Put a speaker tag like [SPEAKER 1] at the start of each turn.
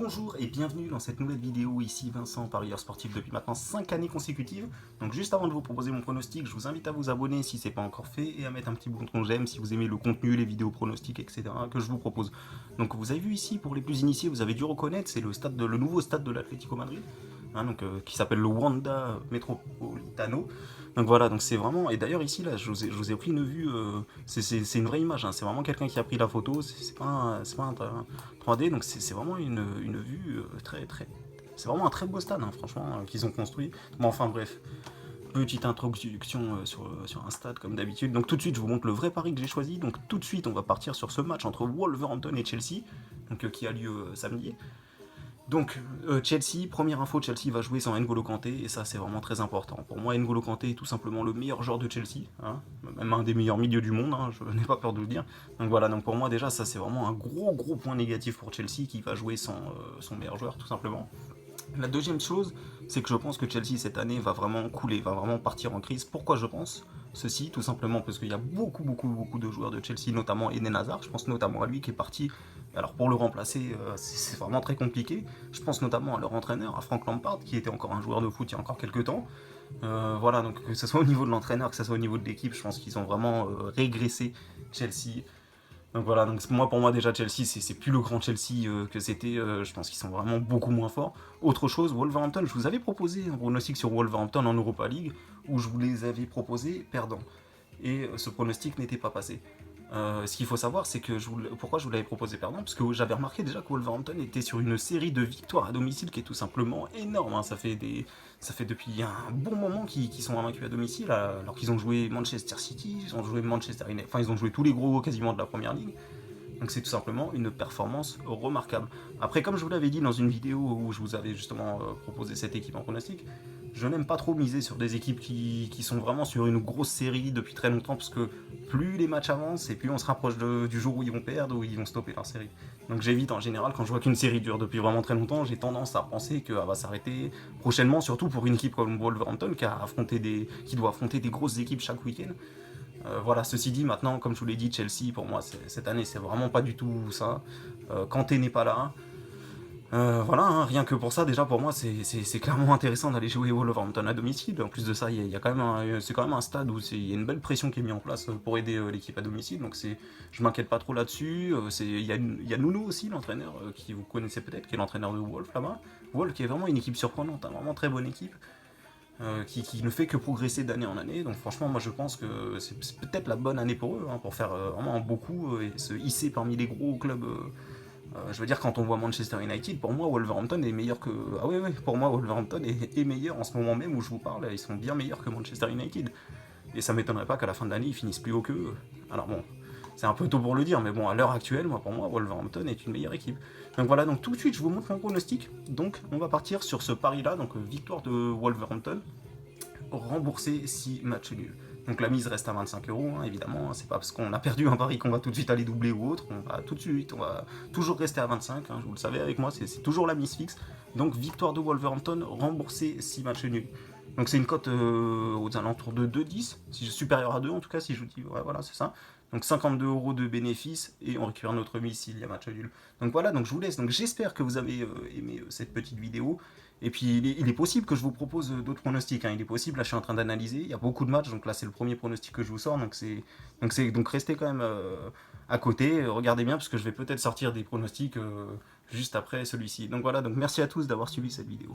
[SPEAKER 1] Bonjour et bienvenue dans cette nouvelle vidéo, ici Vincent, parieur sportif depuis maintenant 5 années consécutives. Donc juste avant de vous proposer mon pronostic, je vous invite à vous abonner si ce n'est pas encore fait et à mettre un petit bouton j'aime si vous aimez le contenu, les vidéos pronostics, etc. que je vous propose. Donc vous avez vu ici, pour les plus initiés, vous avez dû reconnaître, c'est le nouveau stade de l'Atlético Madrid, qui s'appelle le Wanda Metropolitano. Donc voilà, donc c'est vraiment, et d'ailleurs ici là, je vous ai pris une vue, c'est une vraie image, hein, c'est vraiment quelqu'un qui a pris la photo, c'est pas un 3D, donc c'est vraiment une vue très. C'est vraiment un très beau stade, hein, franchement, qu'ils ont construit. Mais enfin bref, petite introduction sur un stade comme d'habitude. Donc tout de suite, je vous montre le vrai pari que j'ai choisi. Donc tout de suite, on va partir sur ce match entre Wolverhampton et Chelsea, qui a lieu samedi. Donc Chelsea, première info, Chelsea va jouer sans N'Golo Kanté et ça c'est vraiment très important. Pour moi, N'Golo Kanté est tout simplement le meilleur joueur de Chelsea, hein, même un des meilleurs milieux du monde, hein, je n'ai pas peur de le dire. Donc voilà, donc pour moi déjà ça c'est vraiment un gros point négatif pour Chelsea qui va jouer sans son meilleur joueur tout simplement. La deuxième chose, c'est que je pense que Chelsea cette année va vraiment couler, va vraiment partir en crise. Pourquoi je pense ceci? Tout simplement parce qu'il y a beaucoup de joueurs de Chelsea, notamment Eden Hazard. Je pense notamment à lui qui est parti. Alors pour le remplacer, c'est vraiment très compliqué. Je pense notamment à leur entraîneur, à Frank Lampard, qui était encore un joueur de foot il y a encore quelques temps. Voilà, donc que ce soit au niveau de l'entraîneur, que ce soit au niveau de l'équipe, je pense qu'ils ont vraiment régressé Chelsea. Donc voilà, donc pour moi déjà Chelsea, c'est plus le grand Chelsea que c'était, je pense qu'ils sont vraiment beaucoup moins forts. Autre chose, Wolverhampton, je vous avais proposé un pronostic sur Wolverhampton en Europa League, où je vous les avais proposés perdants. Et ce pronostic n'était pas passé. Ce qu'il faut savoir, c'est que pourquoi je vous l'avais proposé perdant, parce que j'avais remarqué déjà que Wolverhampton était sur une série de victoires à domicile qui est tout simplement énorme, hein. Ça fait depuis un bon moment qu'ils sont invaincus à domicile, alors qu'ils ont joué Manchester City, ils ont joué Manchester United, enfin ils ont joué tous les gros quasiment de la première ligue. Donc c'est tout simplement une performance remarquable. Après, comme je vous l'avais dit dans une vidéo où je vous avais justement proposé cette équipe en pronostic, je n'aime pas trop miser sur des équipes qui sont vraiment sur une grosse série depuis très longtemps, parce que plus les matchs avancent et plus on se rapproche du jour où ils vont perdre, où ils vont stopper leur série. Donc j'évite en général, quand je vois qu'une série dure depuis vraiment très longtemps, j'ai tendance à penser qu'elle va s'arrêter prochainement, surtout pour une équipe comme Wolverhampton qui doit affronter des grosses équipes chaque week-end. Voilà, ceci dit, maintenant, comme je vous l'ai dit, Chelsea, pour moi, cette année, c'est vraiment pas du tout ça. Kanté n'est pas là. Voilà, hein, rien que pour ça, déjà pour moi, c'est clairement intéressant d'aller jouer Wolverhampton à domicile. En plus de ça, c'est quand même un stade où il y a une belle pression qui est mise en place pour aider l'équipe à domicile. Donc je m'inquiète pas trop là-dessus. Il y a Nuno aussi, l'entraîneur, qui vous connaissez peut-être, qui est l'entraîneur de Wolf là-bas. Wolf qui est vraiment une équipe surprenante, hein, vraiment très bonne équipe. Qui ne fait que progresser d'année en année. Donc franchement, moi je pense que c'est peut-être la bonne année pour eux, hein, pour faire vraiment beaucoup et se hisser parmi les gros clubs. Je veux dire, quand on voit Manchester United, pour moi Wolverhampton est meilleur que... Ah oui, pour moi Wolverhampton est meilleur en ce moment même où je vous parle, ils sont bien meilleurs que Manchester United. Et ça m'étonnerait pas qu'à la fin de l'année ils finissent plus haut qu'eux. Alors bon, c'est un peu tôt pour le dire, mais bon, à l'heure actuelle, pour moi, Wolverhampton est une meilleure équipe. Donc voilà, donc tout de suite, je vous montre mon pronostic. Donc, on va partir sur ce pari-là, donc victoire de Wolverhampton, remboursé 6 matchs nuls. Donc la mise reste à 25€, hein, évidemment, hein, c'est pas parce qu'on a perdu un pari qu'on va tout de suite aller doubler ou autre, on va toujours rester à 25, hein, vous le savez avec moi, c'est toujours la mise fixe. Donc victoire de Wolverhampton, remboursé 6 matchs nuls. Donc c'est une cote aux alentours de 2,10, si supérieur à 2 en tout cas, si je vous dis, ouais, voilà, c'est ça. Donc 52€ de bénéfice et on récupère notre mise s'il y a match nul. Donc voilà, donc je vous laisse. Donc j'espère que vous avez aimé cette petite vidéo. Et puis il est possible que je vous propose d'autres pronostics, hein. Il est possible, là je suis en train d'analyser, il y a beaucoup de matchs, donc là c'est le premier pronostic que je vous sors, donc restez quand même à côté, regardez bien parce que je vais peut-être sortir des pronostics juste après celui-ci. Donc voilà, donc merci à tous d'avoir suivi cette vidéo.